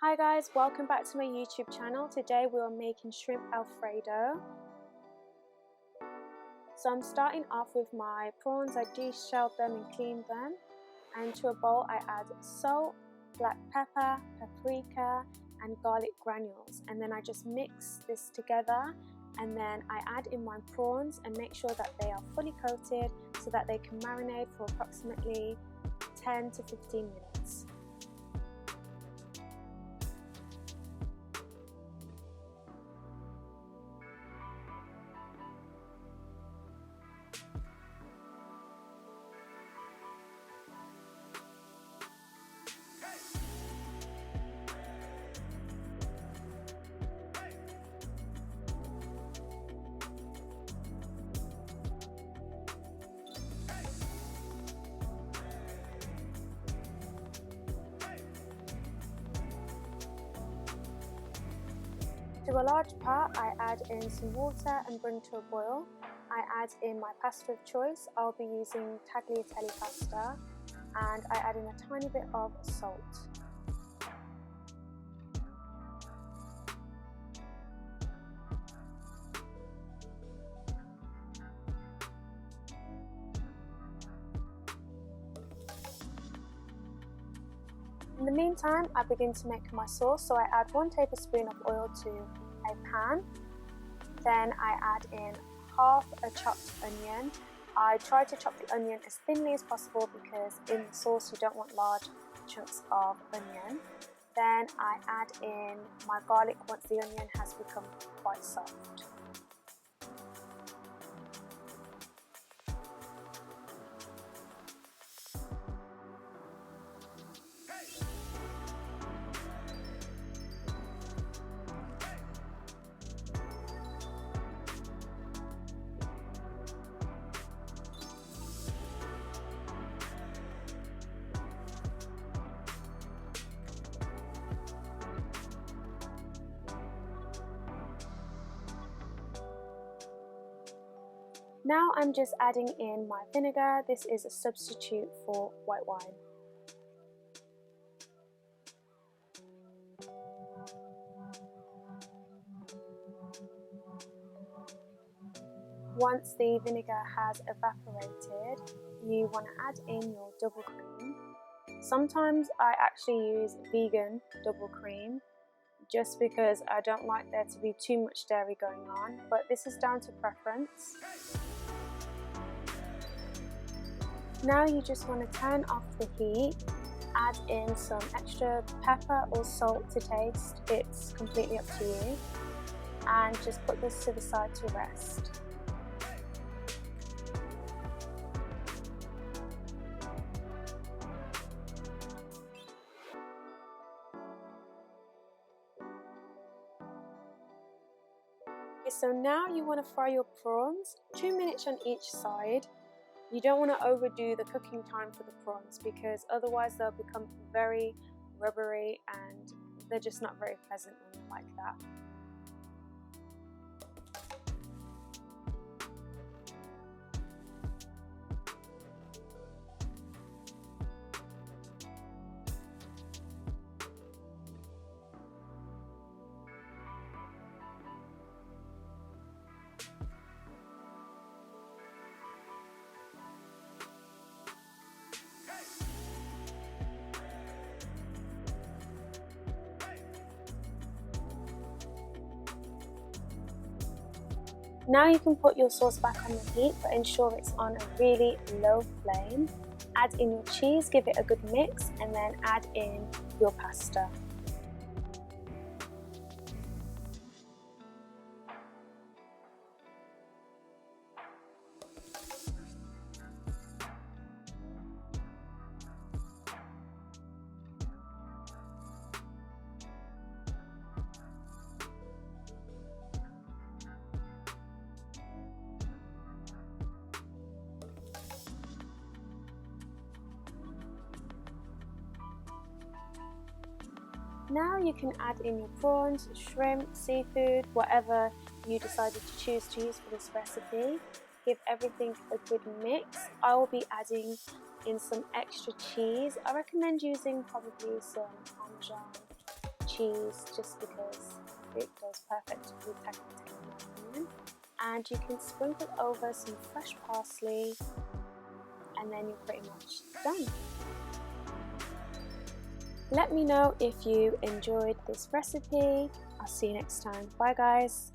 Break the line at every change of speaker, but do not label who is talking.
Hi guys, welcome back to my YouTube channel. Today we are making shrimp Alfredo. So I'm starting off with my prawns. I de-shelled them and cleaned them. And to a bowl I add salt, black pepper, paprika and garlic granules. And then I just mix this together and then I add in my prawns and make sure that they are fully coated so that they can marinate for approximately 10 to 15 minutes. To a large pot, I add in some water and bring to a boil. I add in my pasta of choice. I'll be using tagliatelle pasta and I add in a tiny bit of salt. In the meantime, I begin to make my sauce, so I add 1 tablespoon of oil to a pan. Then I add in half a chopped onion. I try to chop the onion as thinly as possible because in the sauce you don't want large chunks of onion. Then I add in my garlic once the onion has become quite soft. Now I'm just adding in my vinegar. This is a substitute for white wine. Once the vinegar has evaporated, you want to add in your double cream. Sometimes I actually use vegan double cream just because I don't like there to be too much dairy going on, but this is down to preference. Now you just want to turn off the heat, add in some extra pepper or salt to taste, it's completely up to you, and just put this to the side to rest. So now you want to fry your prawns, 2 minutes on each side. You don't want to overdo the cooking time for the prawns because otherwise they'll become very rubbery and they're just not very pleasant when you're like that. Now you can put your sauce back on the heat, but ensure it's on a really low flame. Add in your cheese, give it a good mix, and then add in your pasta. Now you can add in your prawns, shrimp, seafood, whatever you decided to choose to use for this recipe. Give everything a good mix. I will be adding in some extra cheese. I recommend using probably some Parmesan cheese just because it goes perfect with tagliatelle onion. And you can sprinkle over some fresh parsley, and then you're pretty much done. Let me know if you enjoyed this recipe. I'll see you next time. Bye guys.